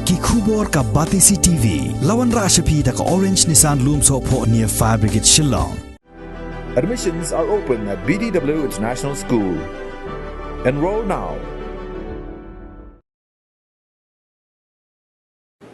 ki khubor ka Batisi TV lawan ra shapi da ka Orange Nissan Lumso pho near Fire Brigade Shillong. Admissions are open at BDW International School. Enroll now.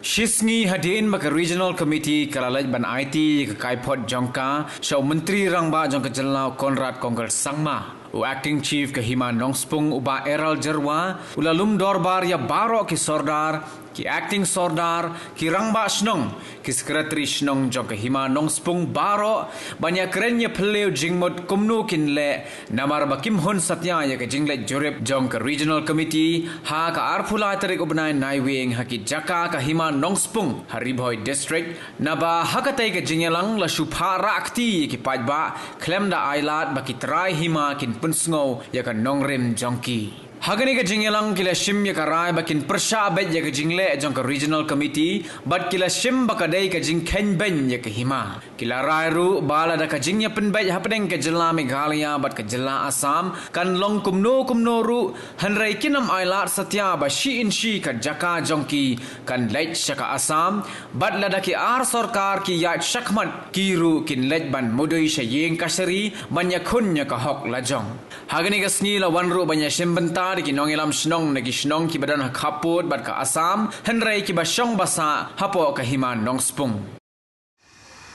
Shisngi hadin maka Regional Committee kalalaj ban IT ke kaipot jongka shaw Menteri Rangba jongka Jelau Konrad Kongkar Sangma Acting Chief ke Hima Nongspung uba Eral Jerwa ulalum dorbar ya baro ki sordar ki acting sordar ki Rangba Snong ki Secretary Snong jongka Hima Nongspung baro banyak kerennya peleu jingmot kumnu kinle namar bakim hon satya ya ke jingle jorep jongka Regional Committee ha ka arpula tarik ubnai naiwing ha ki jaka ka Hima Nongspung Hariboy District naba hakatai ke jingelang la shupha rakti ki pajba klemda ailat baki trai hima kin punsngo ya ka nongrim jongki Hagani ka jingelang kila shim ya ka rai bakin persha bet ya ka jingle jong ka Regional Committee bat kila shim bakadai ka jing ken ben ya ka hima kila rai ru bala da ka jing ya pen bet hapdeng ka jela Meghalaya bat ka jela Assam kan long kumno ru hanrai kinam ailat satya ba shi in shi ka jaka jongki kan lech shaka Assam bat lada ki ar sarkar ki ya shakmat kiru kin lech ban modoi shayeng kasari banya khun ya ka hok la jong Hagani ka sngi la wanru banya shim benta ki nongilam snong nagi snong ki badan hakaput bat ka Assam henrai ki basyong basa hapo ka Hima Nongspung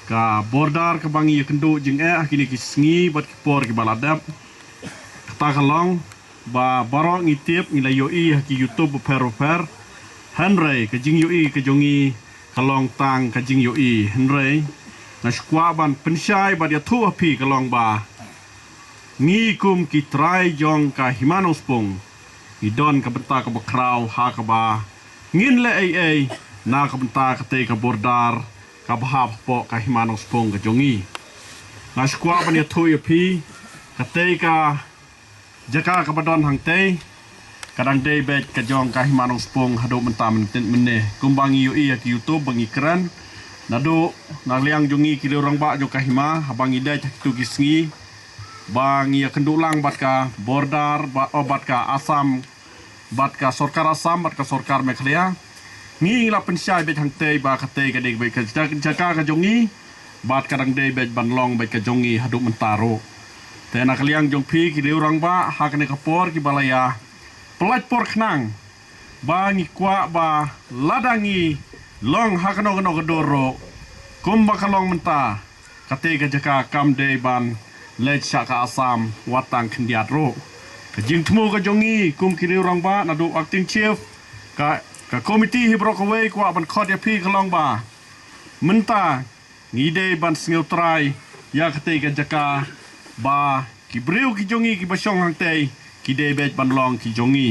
ka bordar ka bangi kendo jing akini ki sngi bat ki por ki baladap ta kalong ba baro ngitip ngila yoi ki YouTube per henrai ka jing yoi ka jongi kalong tang ka jing yoi henrai na skwa ban pensyai ba dia tu api kalong ba ngi kum ki trai jong ka Hima Nongspung idon ka benta ka bakraw ha ka ba ngin le ai na ka benta ka te ka bordar ka bahap po ka Hima Nongspung ka jongi na skwa ban ya tu api ka te ka jaka ka badon hang te kadang day bet ka jong ka Hima Nongspung hado benta menne kumbangi yoi ki YouTube bangi kran nado nagliang jongi ki lorang ba jo ka Hima habangi dai tu kisngi bang ya kendulang bat ka bordar bat ka Assam bat ka sorkar Assam bat ka sorkar Meghalaya ngi la pensyai bet hang te ba ka te ka deg bet ka jaka ka jongi bat kadang dei bet ban long bet ka jongi hadu mentaro te nak liang jong pi ki leurang ba ha ka ne ka por ki balaya pelat por knang ba ngi kwa ba ladangi long ha ka no doro kum ba ka long menta ka te ka jaka kam dei ban lech shaka Assam watang kendiat ro jing temu ka jongi kum kiri orang ba nadu acting chief ka komiti hibrok away kwa ban khot ya pi kalong ba menta ngide ban singeu trai ya kate ka jaka ba ki breu ki jongi ki basyong hang te ki de bet ban long ki jongi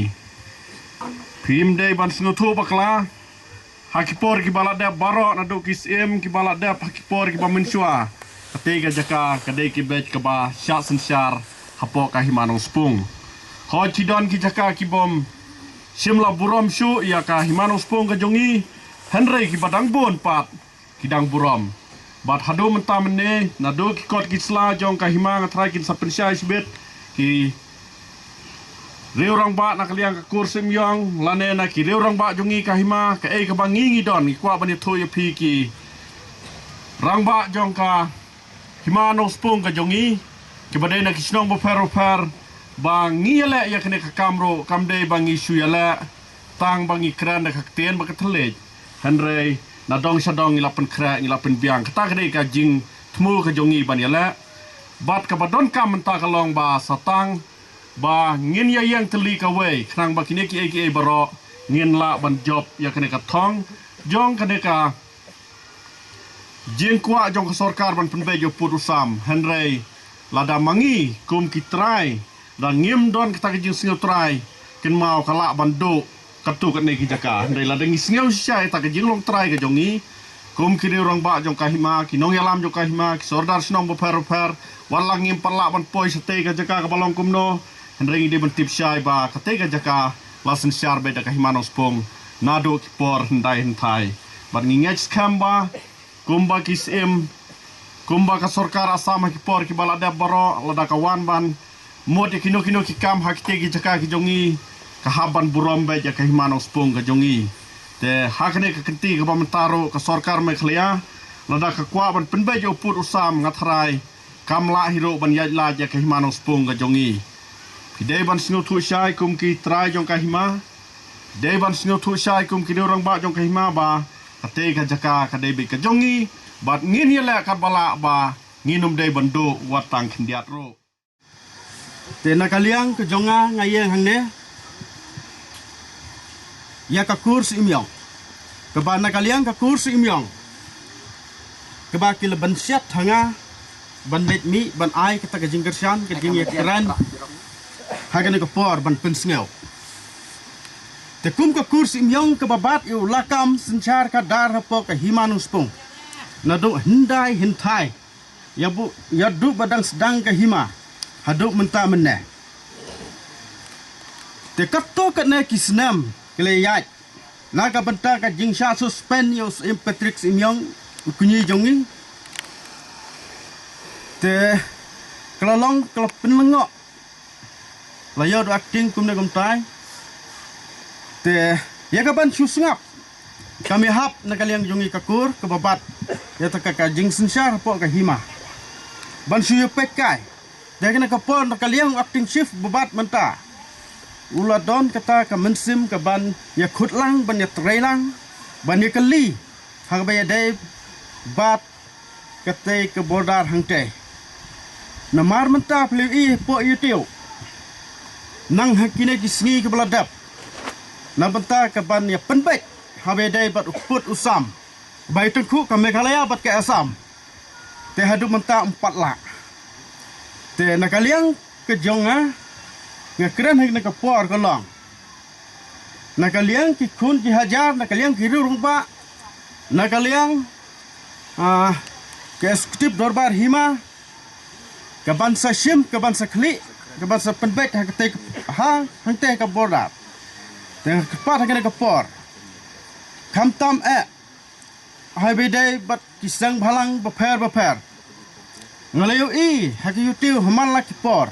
phim de ban singeu thu bakla hakipor ki balada baro nadu kisim ki balada hakipor ki bamensua Ketiga jaka kadai ki bet ka ba syak sensyar hapo ka Hima Nongspung. Ho cidon ki jaka ki bom simla burom syu ya ka Hima Nongspung ka jongi henrei ki badang bon pat kidang burom. Bat hado menta mene nado ki kot ki sla jong ka Hima ngatrai kin sapensyai sibet ki reurang ba nak liang ka kursim yong lane na ki reurang ba jongi ka Hima ka ka bangi don ki kwa bani thoy pi ki rang ba jong ka Hima Nongspung ka jongi ki badai na kisnong bo per bang ngile ya kene ka kamro kamdei bangi suyale tang bangi kran da kakten ba kathlej henrei na dong sadong ilapen kra ilapen biang kata kadai ka jing tmu ka jongi ban yale bat ka badon kam menta ka long ba satang ba ngin ya yang teli ka wei knang ba kine ki aka baro ngin la ban job ya kene ka thong jong kene ka jing kwa jong sorkar ban penbe jo putusam henrei lada mangi kum ki trai da ngim don kita ke jing singeu trai ken mau kala bandu katu kan ki jaka henrei lada ngi singeu syai ta ke jing long trai ke jongi kum ki orang ba jong ka Hima ki nong yalam jong ka Hima ki sordar snong bo per walang ngim parla ban poi sate ke jaka ka balong kumno henrei di ban tip syai ba kate ke jaka lasen syar be ka Hima Nongspung nado ki por ndai hentai ban ngingech skamba kumba kisim kumba ka sorkar Assam ki por ki balada baro lada kawan ban mod ki ki kam hakite ki jaka ki jongi ka haban burom be ka Hima Nongspung ka jongi Te hakne ke kenti ke pamentaro ke sorkar Meghalaya lada ke kwa ban penbai jo put usam ngatrai kamla hiro ban yajla ja ke himano spung ke jongi. Pidai ban singo tu syai kum ki trai jong ka hima. Dei ban singo tu syai kum ki orang ba jong ka hima ba kate ka jaka ka dei be ke jongi bat ngin yela ka bala ba nginum dei bando watang khindiat ro. Te nakaliang ke jonga ngayeng hangne ya ka kurs imyong keba nakaliang ka kurs imyong keba kila ban siat hanga ban let mi ban ai kata ka jingkersan ke jing ya kran hagane ka por ban pensngeu te kum ka kurs imyong keba bat yu lakam senchar ka dar hapo ka himanus pung nadu hindai hintai ya bu ya du badang sedang ka hima haduk mentah meneh te kato ka ne kisnam keleyat naga benta ka jingsha suspend yos Patrick Imyong kunyi jongi te kelalong kelap penlengok layo do acting kumne kumtai te ya kaban susngap kami hap nakaliang jongi kakur kebabat ya taka ka jingsensyar po ka hima ban suyo pekai dia kena kapon nakaliang acting chief babat menta uladon kata ka mensim ka ban ya khutlang ban ya trailang ban ya kali hang ba ya dai bat kate ke bordar hangte namar menta pli i po yutiu nang hakine kisngi ke beladap na benta ka ban ya penbek ha ba dai bat uput usam bai tengku ka Meghalaya bat ke Assam te hadu menta 4 lak te nakaliang ke jonga ngakran hak nak por kolong nakaliang ki khun ki hajar nakaliang ki rungpa nakaliang ke eksekutif dorbar hima ke bansa shim ke bansa khli ke bansa penbek hak te ha hangte ka bordat te kepat hak nak por kamtam hai bedai bat kisang bhalang baper ngalayo i hak yutiu hamal lak por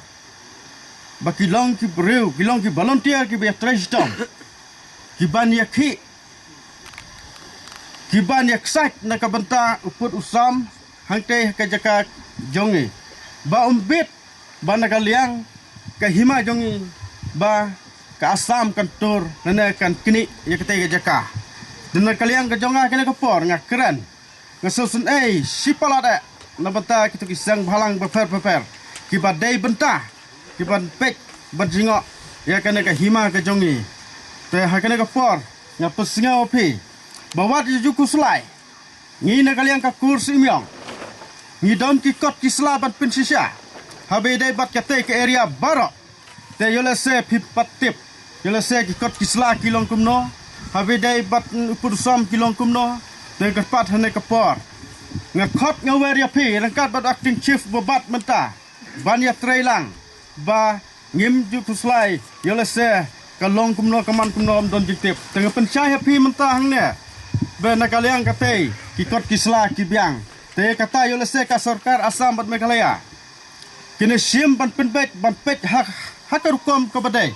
baki long ki breu ki long ki volunteer ki be trajtom ki ban yakhi ki ban yaksak na ka banta uput usam hangte ka jaka jongi ba umbit ba nakaliang ka hima jongi ba ka Assam kantor nana kan kini yakte ka jaka dan nakaliang ka jonga kena ka por ngakran ngasusun sipalada na banta kitu kisang bhalang beper ki ba dei benta kiban pek berjingok ya kena ke hima ke jongi te ha kena ke por nga pesnga opi bawat juku selai ngi na kaliang ka kursi imyong ngi don ki kot ki slabat pensisya habe dai bat kate ke area barok te yola se pipatip yola se ki kot ki sla kilong kumno habe dai bat upursam kilong kumno te kapat hane ke por nga kot nga weria pi rangkat bat acting chief babat menta banya trailang ba ngim ju kuslai yola se kalong kumno kaman kumno don jiktip tengah pencahaya pi mentang ne be nakaliang kate kikot kisla kibyang te kata yola se ka sarkar Assam bat Meghalaya kini sim ban penbek ban pek hak rukom ka badai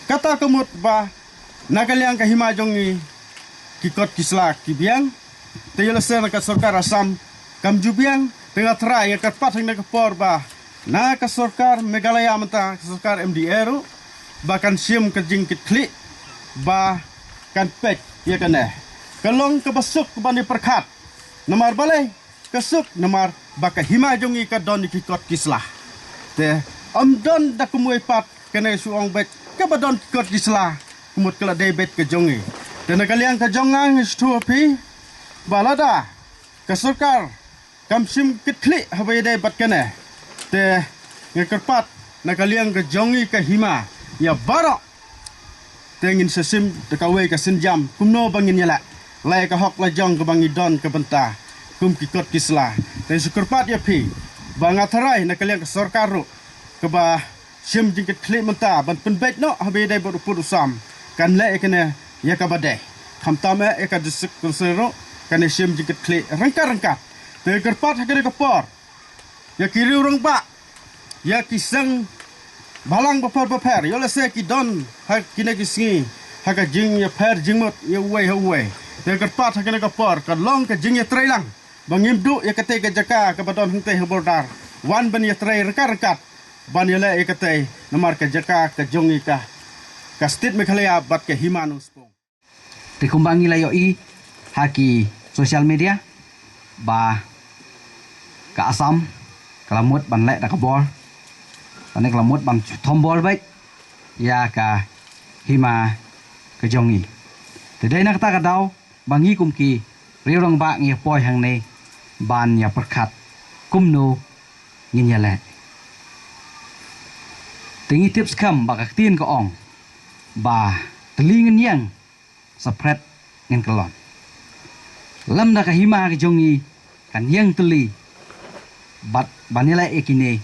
kata kemut ba nakaliang ka hima jongi kikot kisla kibyang te yola se ka sarkar Assam kam jubyang tengah try ya kat pat hang por ba na ka sarkar Meghalaya menta ka sarkar MDR bahkan sim ke jingkit klik ba kan pek ya kena kalong ke besuk ke bani perkat namar balai kesuk namar baka hima jongi ka don ki kot kislah te amdon da kumui pat kena suong bet ke badon kot kislah kumut kala dei bet ke jongi te nakaliang ka jongang stu pi balada ka sarkar kam sim kit klik habai dei bat kena te ngekerpat nakaliang ke jongi ke hima ya barok tengin sesim tekawe ke senjam kumno bangin yala lai ka hok la jong ke bangi don ke benta kum kikot kisla te sukerpat ya pi bangatharai nakaliang ke sarkar ru ke ba sim jingket klik menta ban penbet no habe dai bodu usam kan le kene ya ka badai khamtame e ka disik kunsero kan sim jingket klik rangka te kerpat hakere ke por ya kiri urang pak ya kisang balang baper yola se ki don ha kine kisingi haka jing ya per jingmot ya way te kerpat haka ka por ka long ka jing ya trailang bangim du ya kate ka jaka ka badon hente bordar wan ban ya trai rekat ban ya le ya kate namar ka jaka ka jongi ka state Meghalaya bat ka himanu spong te kumbangi layo i haki social media ba ka Assam kalamut ban le da ka bor tane kalamut ban thombol baik ya ka hima ke jongi today nak ta ka daw bangi kumki riurang ba ngi poi hang ne ban ya perkhat kumno ngin ya le tingi tips kam ba ka tin ko ong ba telingin yang spread ngin kelon lam da ka hima ke jongi kan yang teli bat banila ekine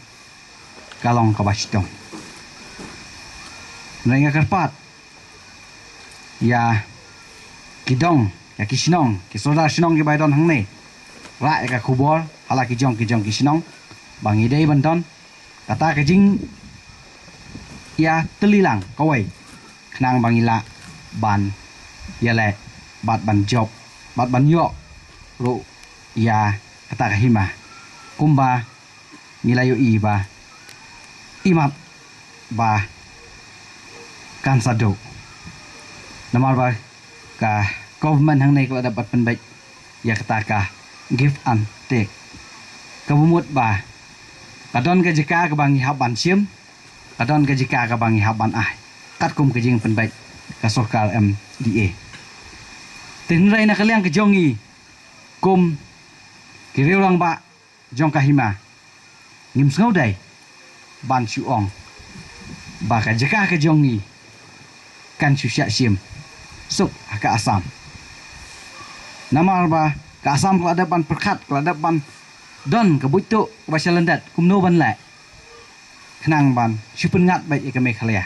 kalong ka bastong Nengah kerpat ya kidong ya kisnong kisoda sinong ki baidon hang ne ra ka kubol hala kijong kisnong bangi dei banton kata ka jing ya telilang kawai kenang bangila ban ya le bat ban job bat ban yo ru ya kata ka hima kumba nilayo iba imap ba kan sado namar ba ka government hang nei ko dapat penbaik ya kata ka give and take kabumut ba kadon ka jika ka bangi haban sim kadon ka jika ka bangi haban kat kum ke jing penbaik ka sokal MDA tinrai na kaliang ke jongi kum kiriulang ba jong ka hima ngim sngau dai ban suong ba ka jika ka jongi kan susyak sim suk ke Assam namar ba ke Assam kalau ada ban perkat kalau ada ban don ke butuk bahasa lendat kumno ban la kenang ban supen ngat baik ke Meghalaya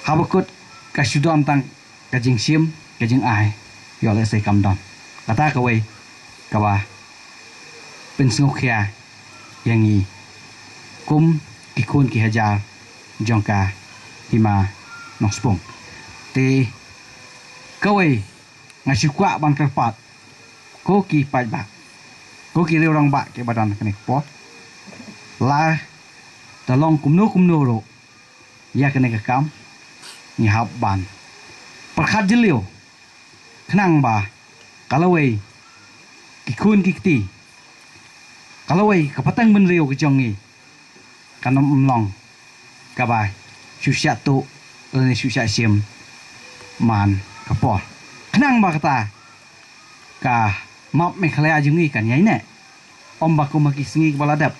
habakut ka sudon tang ka jing sim ka jing ai yo le sai kam don kata ka wei ka ba pen sngokya yang i kum kikun ki hajar jongka hima nospong te kawai ngasi kwa ban kerpat ko ki pai ba ko ki orang ba ke badan kene po la talong kumno ro ya kene ka kam ni hab ban perkhat jelio kenang ba kalawai kikun kikti kalawai kapatang benrio ke jongi kanom umlong kabai susyak tu lene susyak sim man kapol kenang ba kata ka map Meghalaya jungi kan yai ne om ba ko maki singi baladap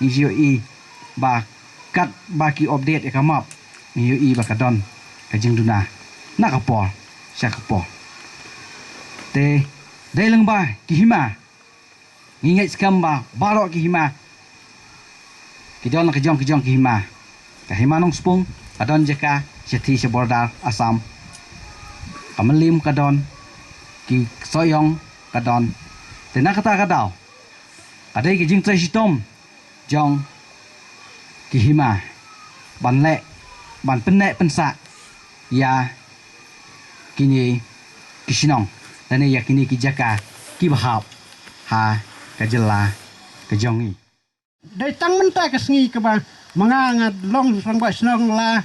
ijo i ba kat baki update ka map ijo i ba kadon ka jing duna na kapol sya kapol te dai lang ba ki hima ngingai skam ba barok ki hima kidon ka jong ki hima ka hima nong spung kadon jeka seti sebordar Assam kamelim kadon ki soyong kadon tena kata kadau kadai ki jing trai sitom jong ki hima ban le ban penek pensa ya kini kisinong tene ya kini ki jaka ki bahap ha ka jela ka jongi dai tang menta ka sngi ka ba mangangat long sang ba snong la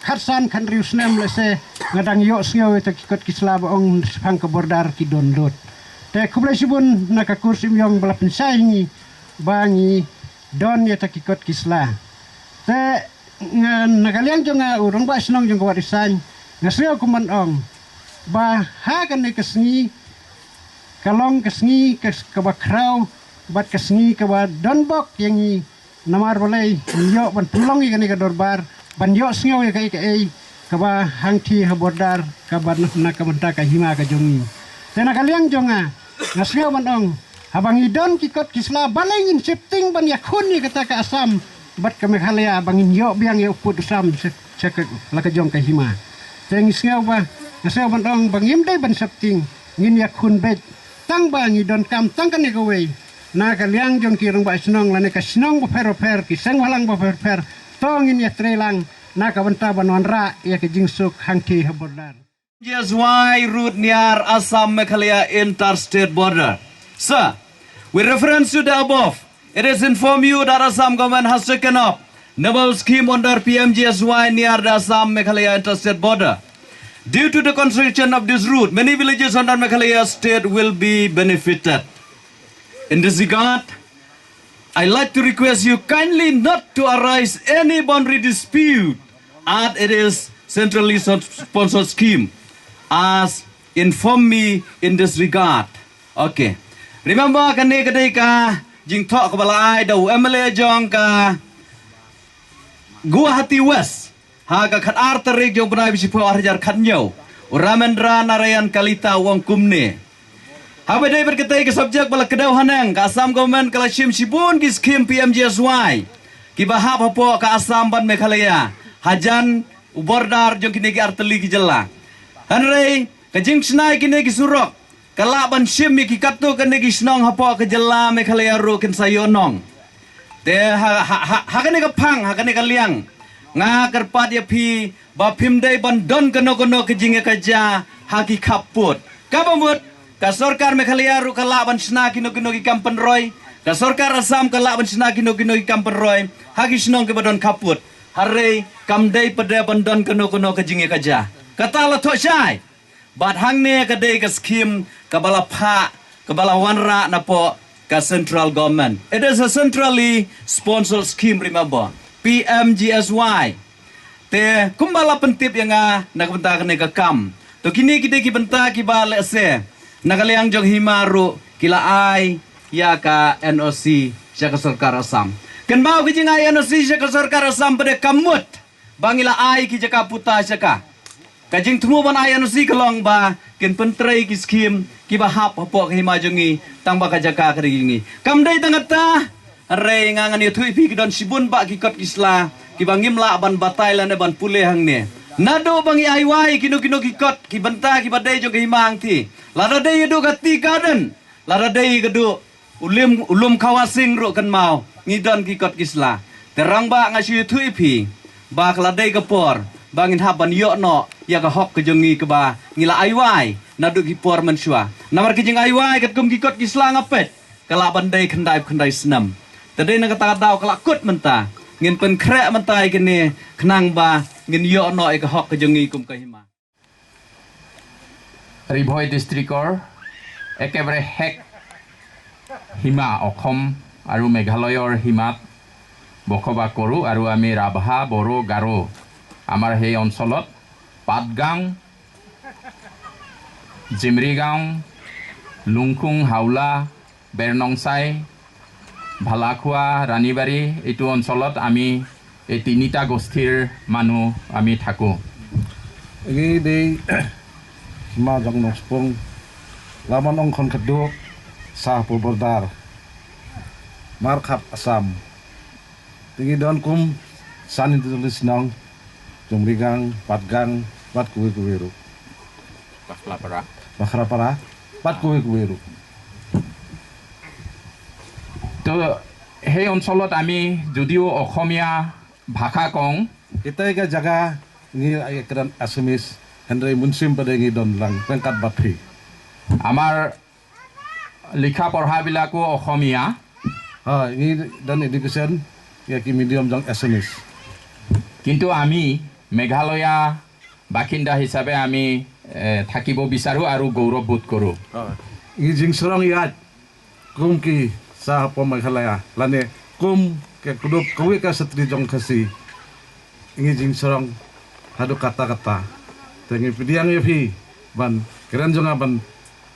khatsan kan riu snem le se ngadang yo sngo ta kikot kislab ong phang ka bordar ki download te kublai sibun na ka kursim yong bala pensai ni bangi don ya ta kikot kisla te nagaliang jonga urang ba snong jong warisan ngaseo kuman ong ba ha kan ne kasngi kalong kasngi ka ba krau bat kasngi ka ba donbok yang i namar balai yo ban tulong i kan ka dorbar ban yo sngo ya kai ka ba hangti ha bordar ka ban na ka banta ka hima ka jongi tena kaliang jonga ngasngo ban ong habang idon kikot kisla balai in shifting ban yakun ni kata ka Assam bat ka Meghalaya bangin yo biang yo put Assam cek la ka jong ka hima teng sngo ba ngasngo ban ong bangim dai ban shifting ngin yakun bet tang bang idon kam tang kan ni ka wei na kaliang jong kirong ba snong la ne ka snong ba per ki sang walang ba per tongin ya trelang na kabanta banwanra ya ke jingsuk hangki habordar. PMGSY route near Assam Meghalaya interstate border. Sir, with reference to the above, it is informed you that Assam government has taken up novel scheme under PMGSY near the Assam Meghalaya interstate border. Due to the construction of this route, many villages under Meghalaya state will be benefited. In this regard, I like to request you kindly not to arise any boundary dispute as it is centrally sponsored scheme, as inform me in this regard. Okay. Remember kani kadai ka jing thok balai dau MLA jong ka Guwahati West ha ka khat arterik jong benai bisi po arjar khat nyau Ramendra Narayan Kalita wong kumne. Habe dai berkatai ke subjek bala kedau hanang ka Assam government kala shim shibun ki scheme PMGSY ki bahap hapo ka Assam ban Meghalaya hajan bordar jong kini ki arteli ki jela. Hanrei ka jing snai kini ki surok kala ban shim ki katto kini ki snong hapo ka jela Meghalaya ro ken sayonong. Te ha kani ka phang ha kani ka liang nga karpat ya phi ba phim dai ban don kano ke jing ka ja ha ki khaput ka bamut ka sarkar Meghalaya ru kala ban sna kino ki kampen roy ka sarkar Assam kala ban sna kino ki kampen roy ha ki snong ke badon khaput hare kam dai pada ban don kano ke jing ka ja kata la tho shai bat hang ne ka dai ka scheme ka bala pha ka bala wanra na po ka central government. It is a centrally sponsored scheme, remember. PMGSY. Te kumbala pentip yang nakabenta ka kam. To kini kita kibenta kibale se. Nakaliang jong himaru kila ai ya ka NOC siya ka sarkar Assam. Ken mau ki jinga NOC siya ka sarkar Assam pada kamut. Bangila ai ki jaka puta siya ka. Kajing tumu ban ai NOC kalong ba ken pentrai ki scheme ki bahap hapo ka himajongi tang ba ka jaka ka ringi. Kam dai tangata re ngangan yu thui pi ki don sibun ba ki kot kisla ki bangim la ban batai la ne ban pule hang ne. Nado bangi ai wai kino ki kot ki benta ki badai jong ki himang ti. Lara dai du ka ti garden. Lara dai ka du ulum kawasing ro kan mau ngidon ki kot kisla. Terang ba ngasi yu thui pi ba kala dai ka por bangin haban yo no ya ka hok ke jongi ke ba ngila ai wai nadu ki por mensua namar ki jing ai wai kat kum ki kot ki slang apet kala bandai khandai senam tadai na kata dau kala kut menta ngin pen krek mentai kene khnang ba ngin yo no ka hok ke jongi kum ka hima Ribhoi districtor ekebare hek hima okhom aru Meghaloyor himat বসবাস কৰোঁ আৰু আমি ৰাভা বড়ো গাৰো আমাৰ সেই অঞ্চলত পাটগাং জিমৰিগাঁও লুংখুং হাওলা বেৰনংচাই ভালাখোৱা ৰাণীবাৰী এইটো অঞ্চলত আমি এই তিনিটা গোষ্ঠীৰ মানুহ আমি থাকোঁ এই দেই হিমা জং নস্পং লামান অংখন খাদ্য চাহপুৰ বৰ্ডাৰ মাৰখাপ Assam tinggi don kum san itu tulis nong jumrigang patgang pat kuwe ru bakra pat kuwe ru তো সেই অঞ্চলত আমি যদিও অসমীয়া ভাষা কওঁ kita ke jaga ni ekran Assamese Henry Munsim pada ngi don lang pengkat batri আমাৰ লিখা পঢ়াবিলাকো Asamiya ha ini dan education ya ki medium jang Assamese কিন্তু আমি মেঘালয়া বাসিন্দা হিচাপে আমি থাকিব বিচাৰো আৰু গৌৰৱবোধ কৰোঁ i jing sorong ya kum ki sa po Meghalaya lane kum ke kudup kuwi ka satri jong khasi i jing sorong hadu kata tengi pidiang ya fi ban keran jong ban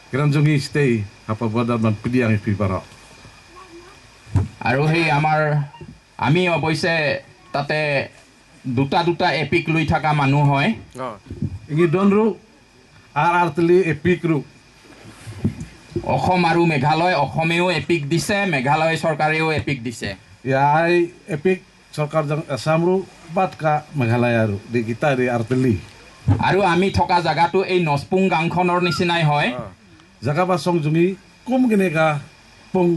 keran jongi stay apa bodar ban pidiang ya fi baro আৰু সেই আমি অৱশ্যে তাতে দুটা এপিক লৈ থকা মানুহ হয় ই দনৰু আৰতলি এপিক ৰু অসম আৰু মেঘালয় অসমেও এপিক দিছে মেঘালয় চৰকাৰেও এপিক দিছে ইয়াই এপিক চৰকাৰ জং আসাম ৰু বাটকা মেঘালয় আৰু দি গিতা দি আৰতলি আৰু আমি থকা জায়গাটো এই নস্পুং গাংখনৰ নিচিনাই হয় জাগা বা সং জুমি কুম গনেকা পুং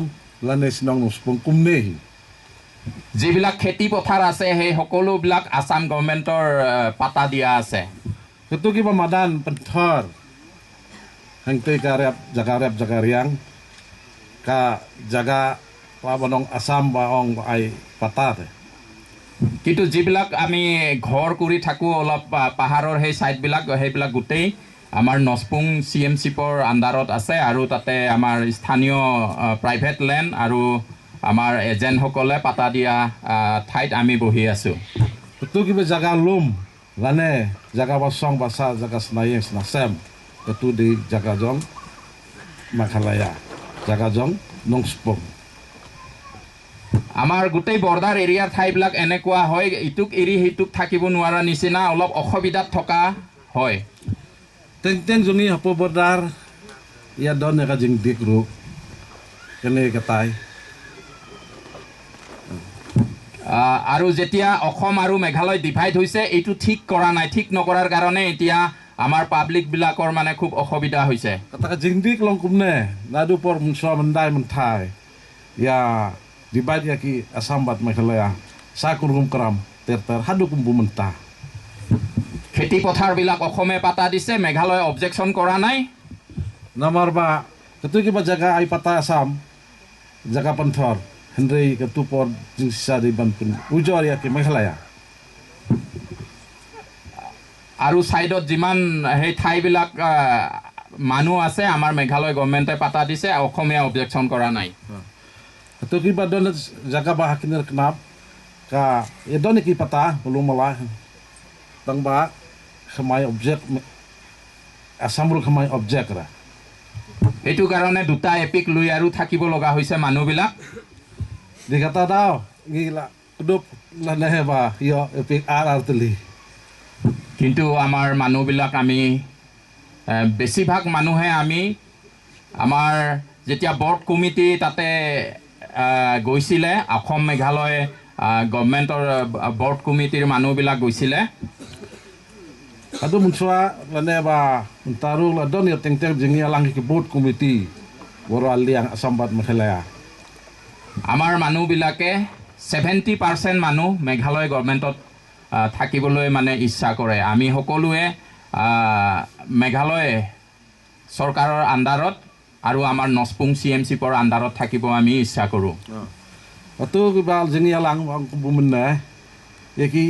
লানে সিনং নস্পুং কুম নেহি যিবিলাক খেতি পথাৰ আছে সেই সকলোবিলাক আসাম গভৰ্ণমেণ্টৰ পাতা দিয়া আছে Itu kiba madan penthor. Hangtei karep jaga riang ka jaga pabanong Asam baong ai patat. কিন্তু যিবিলাক আমি ঘৰ কৰি থাকোঁ অলপ পাহাৰৰ সেই ছাইডবিলাক সেইবিলাক গোটেই আমাৰ নচপুং CMCৰ আণ্ডাৰত আছে আৰু তাতে আমাৰ স্থানীয় প্ৰাইভেট লেণ্ড আৰু আমাৰ এজেণ্টসকলে পাতা দিয়া ঠাইত আমি বহি আছোঁ Itu kiba jaga lum lane jaga basong basa jaga senayeng senasem itu di jaga jong Meghalaya jaga jong Nongspong. আমাৰ গোটেই বৰ্ডাৰ এৰিয়াৰ ঠাইবিলাক এনেকুৱা হয় ইটোক এৰি সিটোক থাকিব নোৱাৰা নিচিনা অলপ অসুবিধাত থকা হয় Teng jungi hapo bordar ya don ya kajing dikru kene katai. আৰু যেতিয়া অসম আৰু মেঘালয় ডিভাইড হৈছে এইটো ঠিক কৰা নাই ঠিক নকৰাৰ কাৰণে এতিয়া আমাৰ পাব্লিকবিলাকৰ মানে খুব অসুবিধা হৈছে Kata kajing dik long kumne nadu por munswa mendai mentai ya dibaid ya ki Asam bat Meghalaya sakur hum kram ter hadu kumbu mentah. খেতি পথাৰবিলাক অসমে পাতা দিছে মেঘালয় অবজেকশ্যন কৰা নাই Namar ba ketu ki ba jaga ai pata Asam jaga penthor Henry ketu por jing sisa di banpun ujor ya ki Meghalaya. আৰু ছাইডত যিমান সেই ঠাইবিলাক মানুহ আছে আমাৰ মেঘালয় গভৰ্ণমেণ্টে পাতা দিছে অসমে অবজেকশ্যন কৰা নাই Ketu ki ba don jaga ba hakinir kenap ka ya don ki pata belum malah tang ba khamai object Asam ru khamai object ra. এইটো কাৰণে দুটা এপিক লৈ আৰু থাকিব লগা হৈছে মানুহবিলাক Dikata tau gila kudup lane ba yo epic artili. কিন্তু আমাৰ মানুহবিলাক আমি বেছিভাগ মানুহে আমি আমাৰ যেতিয়া বৰ্ড কমিটি তাতে গৈছিলে অসম মেঘালয় গভৰ্ণমেণ্টৰ বৰ্ড কমিটিৰ মানুহবিলাক গৈছিলে Adu munswa lane ba taru ladon ya teng jingi alang ki board committee woro aliang Asam bat Meghalaya. আমাৰ মানুহবিলাকে 70% মানুহ মেঘালয় গভৰ্ণমেণ্টত থাকিবলৈ মানে ইচ্ছা কৰে আমি সকলোৱে মেঘালয় চৰকাৰৰ আণ্ডাৰত আৰু আমাৰ নচপুং CMCৰ আণ্ডাৰত থাকিব আমি ইচ্ছা কৰোঁ Atu ki ba jingi alang bang kumbumenna ya ki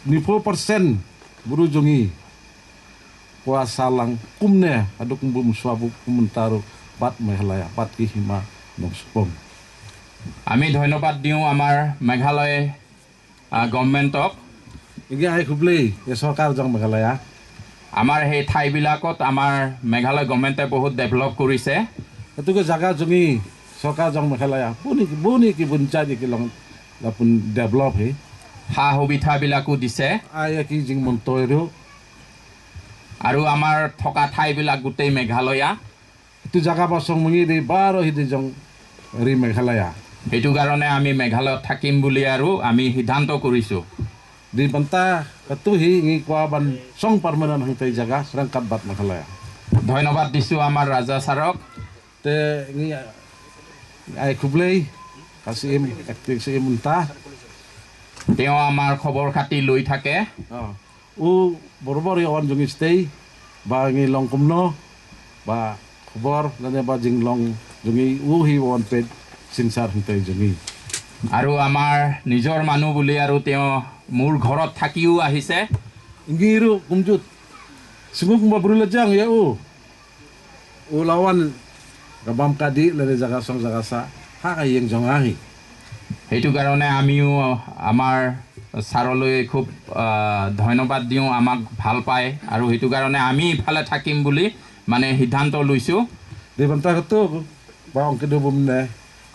90% buru jungi puasa lang kumne adu kumbu munswa bu kumentaru bat Meghalaya bat ki hima Nongspong. আমি ধন্যবাদ দিওঁ আমাৰ মেঘালয় গভৰ্ণমেণ্টক Igi ai kublei ya sarkar jong Meghalaya. আমাৰ সেই ঠাইবিলাকত আমাৰ মেঘালয় গভৰ্ণমেণ্টে বহুত ডেভেলপ কৰিছে Itu ke jaga jungi sarkar jong Meghalaya. Buni ki bunca di kilong lapun develop he. সা সুবিধাবিলাকো দিছে Aya ki jing montoiro. আৰু আমাৰ থকা ঠাইবিলাক গোটেই Meghalaya Itu jaga basong mungi di baro hidi jong ri Meghalaya. সেইটো কাৰণে আমি মেঘালয়ত থাকিম বুলি আৰু আমি সিদ্ধান্ত কৰিছোঁ Di bantah ketuhi ngi kwa ban song permanent hangtai jaga serangkat bat Meghalaya. ধন্যবাদ দিছোঁ আমাৰ ৰাজা ছাৰক Te ngi ai kublei kasim aktif si muntah. তেওঁ আমাৰ খবৰ খাতি লৈ থাকে U borbor ya wan jungi stay ba ngi long kumno ba khobor lane ba jing long jungi u hi wan ped sinsar hangtai jungi. আৰু আমাৰ নিজৰ মানুহ বুলি আৰু তেওঁ মোৰ ঘৰত থাকিও আহিছে Ingiru kumjut sungguh kumba berulajang ya u lawan gabam kadi lere jaga song jaga sa ha yang jongahi. সেইটো কাৰণে আমিও আমাৰ ছাৰলৈ খুব ধন্যবাদ দিওঁ আমাক ভাল পায় আৰু সেইটো কাৰণে আমি ইফালে থাকিম বুলি মানে সিদ্ধান্ত লৈছোঁ Di bantah ketu baong kedua bumne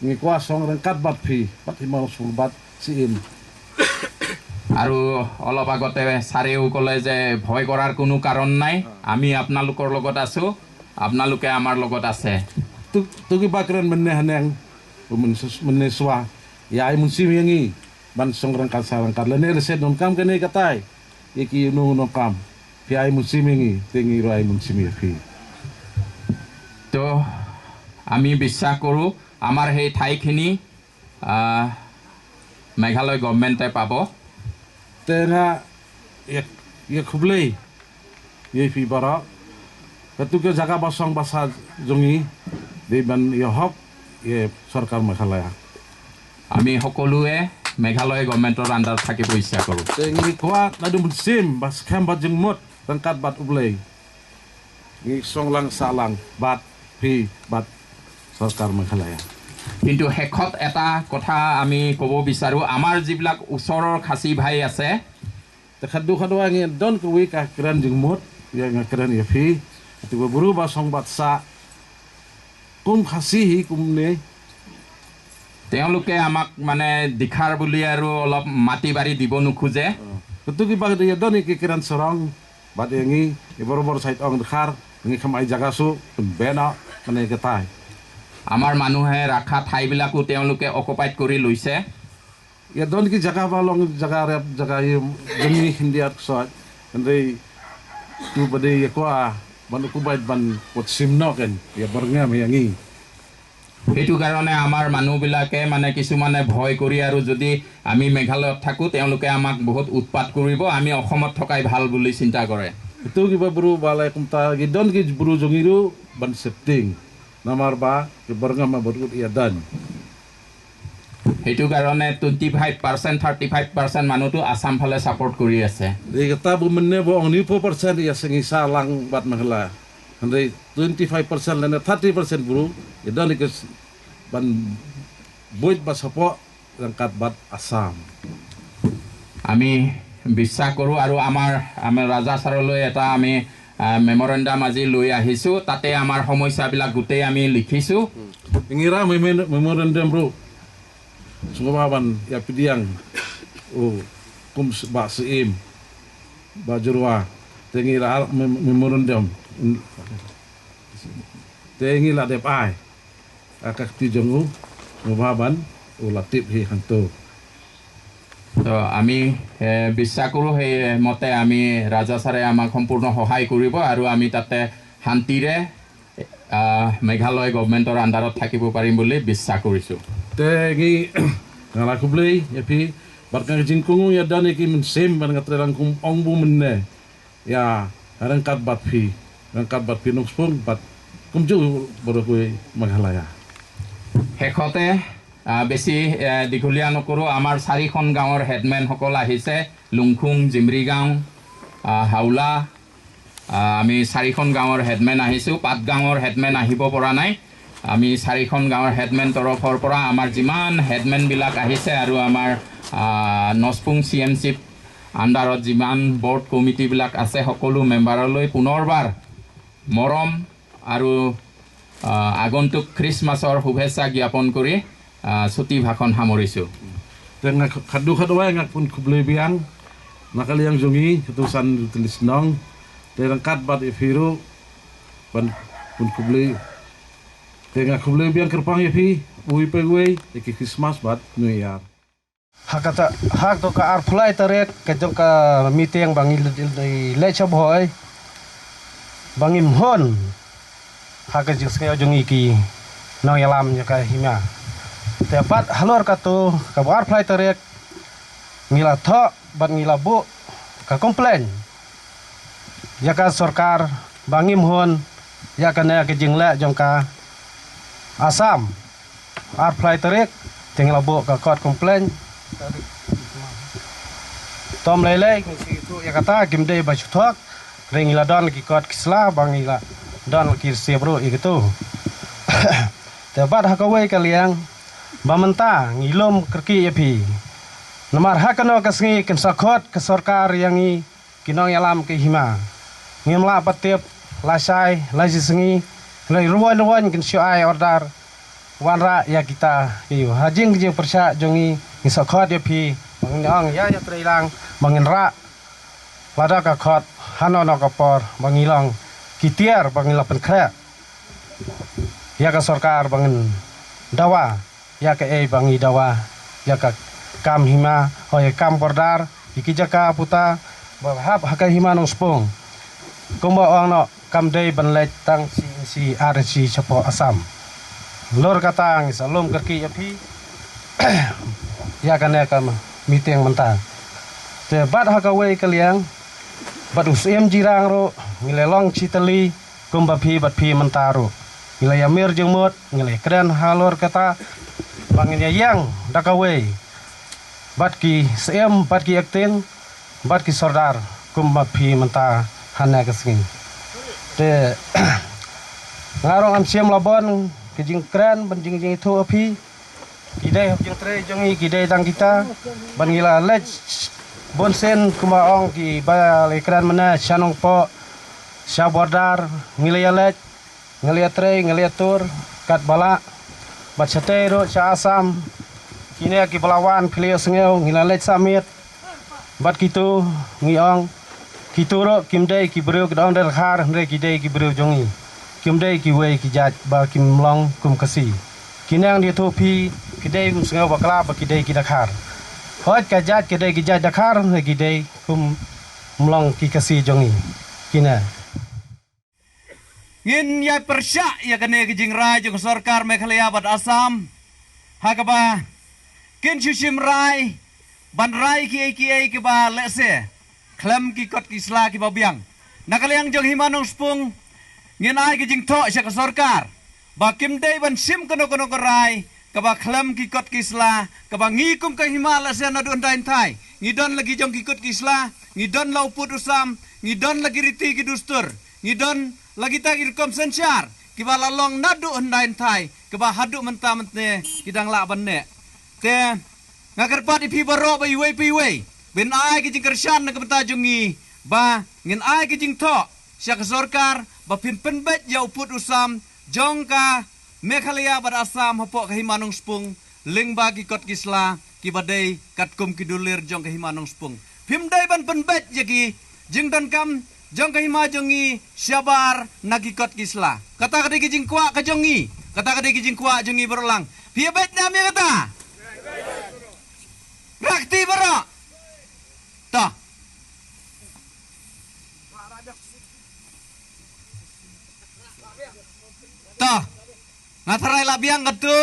ngi kwa song rengkat bat phi bat himau sulbat siim. আৰু অলপ আগতে ছাৰেও ক'লে যে ভয় কৰাৰ কোনো কাৰণ নাই আমি আপোনালোকৰ লগত আছোঁ আপোনালোকে আমাৰ লগত আছে Tu ki bakran menne haneng menne swa ya ai munsim yangi ban song rengkat sarangkat lene reset non kam kene katai iki no no kam pi ai munsim yangi tengi ro ai munsim phi. তো আমি বিশ্বাস কৰোঁ আমাৰ সেই ঠাইখিনি মেঘালয় গভৰ্ণমেণ্টে পাব Tena ya kublai ye fi bara itu ke jaga basang basa jongi di ban ya hok ye sarkar Meghalaya আমি সকলোৱে মেঘালয় গভৰ্ণমেণ্টৰ আণ্ডাৰত থাকিব ইচ্ছা কৰোঁ tengi kuat nadu musim bas kem bat jengmut tangkat bat ublai ni songlang salang bat fi bat sarkar Meghalaya কিন্তু শেষত এটা কথা আমি ক'ব বিচাৰোঁ আমাৰ যিবিলাক ওচৰৰ খাচী ভাই আছে Tekadu angin don kuwi ka keren jengmut ya keren ya fi itu buru basong batsa kum khasihi kumne তেওঁলোকে আমাক মানে দিখাৰ বুলি আৰু অলপ মাটি বাৰী দিব নোখোজে itu kiba ya don ki keren sorong bat yangi ibor sait ong dekhar ngi khamai jaga su bena mane ketai আমাৰ মানুহে ৰাখা ঠাইবিলাকো তেওঁলোকে অকুপাইড কৰি লৈছে ya don ki jaga balong jaga rep jaga jemi hindiat sot andai tu bade ya kwa ban kubait ban pot simno ken ya borngam yangi সেইটো কাৰণে আমাৰ মানুহবিলাকে মানে কিছুমানে ভয় কৰি আৰু যদি আমি মেঘালয়ত থাকোঁ তেওঁলোকে আমাক বহুত উৎপাত কৰিব আমি অসমত থকাই ভাল বুলি চিন্তা কৰে itu kiba buru balai kumta gidon ki buru jongiru ban setting namar ba ki borngam borut ya dan সেইটো কাৰণে 25% 35% মানুহটো আসাম ফালে সাপোৰ্ট কৰি আছে এই kata bu menne bo ong 90% ya sengi salang bat Meghalaya andai 25% lene 30% buru ya dan ki ban boit ba sapo rangkat bat Assam আমি বিশ্বাস কৰোঁ আৰু আমাৰ ৰাজা ছাৰলৈ এটা আমি মেমৰেণ্ডাম আজি লৈ আহিছোঁ তাতে আমাৰ সমস্যাবিলাক গোটেই আমি লিখিছোঁ ingira memorandum bro Sumaban ya pidiang kum ba seim ba jurwa tengi la memorandum tengi la de pai akak ti jongu Sumaban latip hi hantu তো আমি বিশ্বাস কৰোঁ সেই মতে আমি ৰাজা ছাৰে আমাক সম্পূৰ্ণ সহায় কৰিব আৰু আমি তাতে শান্তিৰে মেঘালয় গভৰ্ণমেণ্টৰ আণ্ডাৰত থাকিব পাৰিম বুলি বিশ্বাস কৰিছোঁ tengi ngala kublai ya pi barkang jingkungu ya dan ki mensem ban ngatrang kum ong bu menne ya rangkat bat pi nungspung bat kumju borokui Meghalaya শেষতে বেছি দীঘলীয়া নকৰোঁ আমাৰ 4খন গাঁৱৰ হেডমেনসকল আহিছে লুংখুং জিমৰি গাঁও হাউলা আমি 4খন গাঁৱৰ হেডমেন আহিছোঁ 5 গাঁৱৰ হেডমেন আহিব পৰা নাই আমি 4খন গাঁৱৰ হেডমেন তৰফৰ পৰা আমাৰ যিমান হেডমেনবিলাক আহিছে আৰু আমাৰ নস্পুং CMC আণ্ডাৰত যিমান বৰ্ড কমিটিবিলাক আছে সকলো মেম্বাৰলৈ পুনৰবাৰ মৰম আৰু আগন্তুক খ্ৰীষ্টমাছৰ শুভেচ্ছা জ্ঞাপন কৰি ছুটি ভাষণ সামৰিছোঁ tengah khadu wa ngak pun kublai biang nakali yang jongi ketusan tulis nong terangkat bat ifiru ban pun kublai tengah kublai biang kerpang ya fi ui pegwe iki Christmas bat New Year hak to ka ar fulai tarek ke jong ka meeting bangil le chaboy bangim hon hak jing skaya jongi ki nong yalam nya ka hima tepat halor katu kabar fly tarek ngila tho ban ngila bu ka komplain ya ka sarkar bangim hon ya kana ke jingla jongka Assam ar fly tarek tinggal bu ka kot komplain tom lele itu ya kata gimde baju thok ngila don ki kot kisla bangila don ki sebro itu tepat hakawai kaliang Bamenta ngilom kerki yapi namar hakano kasngi ken sakot ke sarkar yangi kinong yalam ke hima ngimla patip lasai lasi sengi lai ruan ken syai ordar wanra ya kita iyo hajing je persya jongi ngisakot yapi ngong ya trilang manginra lada ka khot hanono kapor bangilong kitiar bangila penkra ya ka sarkar bangin dawa ya ke bangi dawa ya ka kam hima hoy kam bordar iki jaka puta bahap haka hima nong spong kombo ong no kam dei ban lech tang si RC chapo Assam lor katang salom kerki yapi ya kan ya kam meeting mentang te bat ha ka wei kaliang bat usem jirang ro ngilelong citali kumba phi bat phi mentaro ngile yamir jengmot ngile kren halor kata bangnya yang dakawei bat ki sem bat ki akten bat ki sordar kumba phi menta hana kasing te ngarong am siam labon kijing kren banjing jing itu api kidai jing tre jongi kidai tang kita bangila lech bonsen kumaong ki ba lekran mana chanong po syabordar ngilaya lech ngilaya tre ngilaya tur kat bala bat chate ro cha asam kini ki balawan philio sngeu ngila lech samit bat kitu ngiong kitu ro kimdai ki breu kedong del khar ndre kidai ki breu jongi kimdai ki wei ki jaj ba kim long kum kasi kinang dia tu pi kidai musnga bakla ba kidai ki dakhar hoj ka jaj kidai ki jaj dakhar ne kidai kum mlong ki kasi jongi kina ngin ya persya ya kene kijing rai jong sarkar Meghalaya bat Assam hakaba kin shushim rai ban rai ki ba lese klem ki kot ki sla ki babiang nakaliang jong himanong spung ngin ai kijing to sya sarkar ba kim dei ban sim kono rai kaba klem ki kot kisla kaba ngikum ka himala se na don dain thai ngidon lagi jong ki kot kisla ngidon lau put usam ngidon lagi riti ki dustur ngidon lagi ta irkom sensyar kiba lalong nadu dain thai kaba hadu menta mentne kidang la banne te ngaker pat ipi baro ba iwe ben ai ki jing kershan na kebta jungi ba ngin ai ki jing to sya sarkar ba pin penbet yau put usam jongka Meghalaya bat Assam hapok kahimanong spung ling bagi kot kisla kibadai katkum kidulir jong kahimanong spung pimdai ban penbet jagi jing dan kam jong kahima jongi syabar nagi kot kisla kata kadai kijing kwa ka jongi kata kadai kijing kwa jongi berulang pia bet nami kata rakti baro toh toh ngatarai labiang katu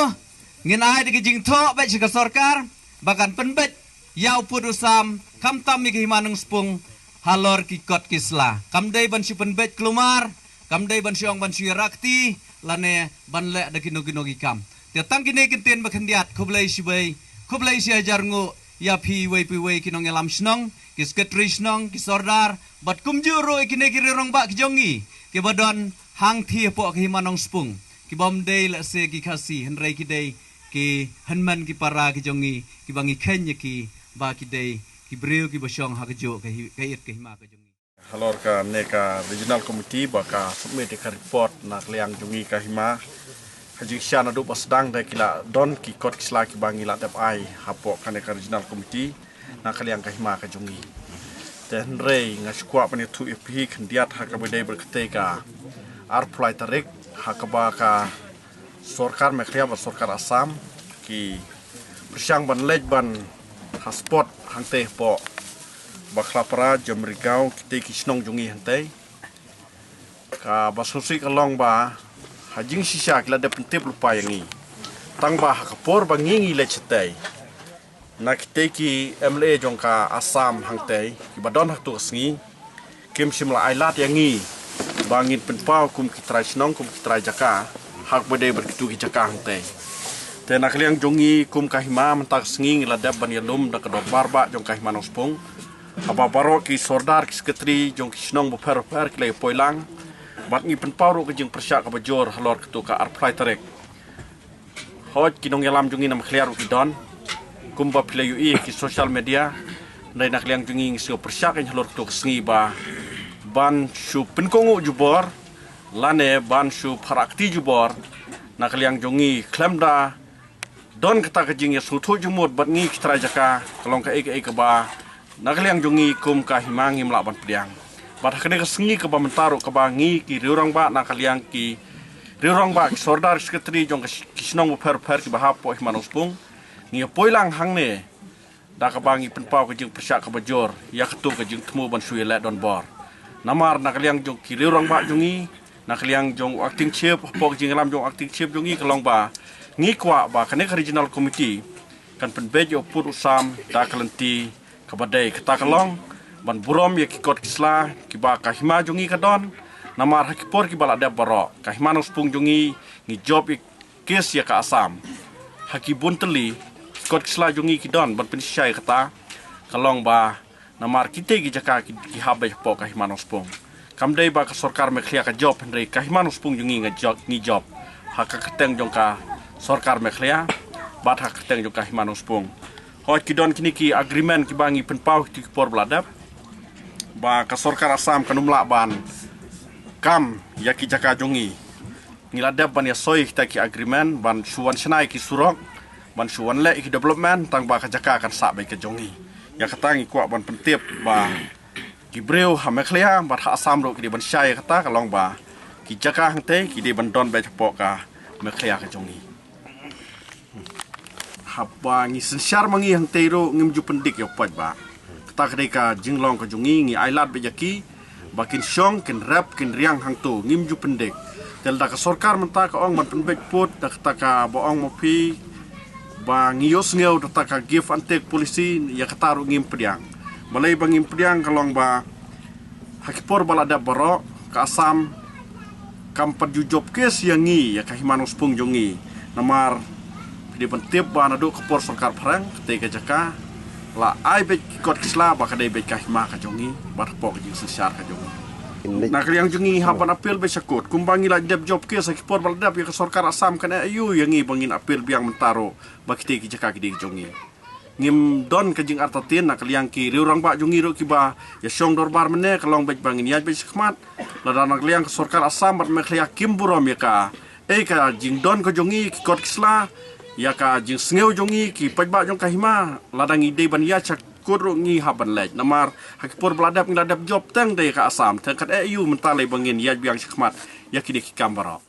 ngin ai di kijing to bet sika sarkar bahkan penbet yau pudusam kam tam mi himanung spung halor ki kot kisla kam dei ban si penbet kelumar kam dei ban siong ban si rakti lane ban le de kino kam dia tang kine kenten bakhendiat khoblai sibai khoblai si ajar ngo ya pi wei kinong elam snong ki sketri snong ki sordar bat kumjuro kine kiri rong ba ki jongi ki badon hang thi po ki himanung spung ki bom dei la se ki khasi henrei ki dei ki hanman ki para ki jongi ki bangi khenya ki ba ki dei ki breu ki bosong ha jo ka it ki hima ka jongi halor ka neka regional committee ba ka submit ka report na kliang jongi ka hima haji syana du pasdang dai kila don ki kot kisla ki bangi la tap ai hapo ka neka regional committee na kliang ka hima ka jongi ten rei ngaskwa pani tu ipi khandiat ha ka bedai berkete ka arplai tarik hakaba ka sarkar Meghalaya bat sarkar Assam ki bersang ban lej ban haspot hangte po bakhlapara jamrigau kite kisnong jungi hante ka basusi kalong ba hajing sisa kila de pentep lupa yangi tang ba hakapor bangingi lechtai na kite ki MLA jongka Assam hangte ki badon hak tu sngi kim simla ailat yangi bangin penpau kum kitrai snong kum kitrai jaka hak bade berkitu ki jaka hangte te nak liang jongi kum kahima mentak sngi ladab ban yalum dak do barba jong kahima nospung apa baro ki sordar ki sekretari jong ki snong bo per ki poilang bat ngi penpau ro ki jing persyak ka bajor halor ketu ka arplai tarek hoj ki nong yalam jongi nam khliar ki don kum ba play ui ki social media nai nak liang jongi ngi persyak ki halor ketu sngi ba ban shu penkongu jubor lane ban shu parakti jubor nak liang jongi klemda don kata kejing ya sutu jumut bat ngi kitra jaka kalong ka ek ba nak liang jongi kum ka himangi mla ban pediang bat kene ka sngi ka ba mentaro ka ba ngi ki riurang ba nak liang ki riurang ba ki sordar sekretari jong ki snong per ki ba hapo himanuspung ngi poilang hangne da ka ba ngi penpau ka jing persyak ka bajor ya ketu ka jing temu ban shu le don bor namar nak liang jong ki riurang ba jongi nak liang jong acting chief po jing lam jong acting chief jongi kalong ba ngi kwa ba kene regional committee kan penbej oput usam da kalenti kabadai kata kalong ban burom ya kikot kisla kiba kahima jungi kadon namar hakipor kibala da baro kahima nuspung jungi ngi job kes ya ka asam hakibun teli kikot kisla jungi kidon ban pensyai kata kalong ba namar kite gi jaka ki habai po kahima nuspung kamdai ba ka sarkar mekhlia ka job hendai kahima nuspung jungi ngi job haka keteng jongka sarkar mekhlia bat hak keteng jongka kahima nuspung hoi kidon kini ki agreement ki bangi penpau ki por beladap ba ka sarkar asam kanumla ban kam yaki jaka jongi ngiladap ban ya soi kita ki agreement ban suwan senai ki surok ban suwan le ki development tang ba ka jaka kan sa bai ka jongi ya katangi kwa ban pentip ba ki breu ha mekhlia bat ha asam ro ki ban syai kata kalong ba ki jaka hangte ki de ban don bai thapok ka mekhlia ka jongi haba ngi sensyar mangi hang teiro ngim ju pendik yo paj ba kata kadeka jinglong ka jungi ngi ailat bejaki bakin syong ken rap ken riang hang tu ngim ju pendik tel da ka sarkar menta ka ong man penbek put da kata ka boong mopi ba ngios ngeu da ka give antek polisi ya kata ru ngim pediang malai bangim pediang kalong ba hakipor balada baro ka asam kampat ju job kes yangi ya ka himanus pung jungi namar di pentip ba nadu kapor sarkar perang ketika jaka la ai bet kot kisla ba kadai bet kahima ka jongi ba pok jing sesyar ka jongi nak yang jongi hapan apel be sakut kumbangi la deb job ke sakipor baldap ya ka sarkar asam kan ayu yangi bangin apel biang mentaro ba ketika jaka kidi jongi ngim don ka jing artatin nak liang ki riurang ba jongi ro ki ba ya syong dorbar mene kalong bet bangin ya bet khmat la dan nak liang ka sarkar asam bar mekhlia kimburom ya ka ka jing don ka jongi ki kot kisla ya ka jing sngeu jongi ki pajba jong kahima ladang ide ban ya chak kuru ngi haban lej namar hakipur beladap ngiladap job teng de ka asam teng kat eu mentale bangin ya biang khmat ya kidi ki kambaro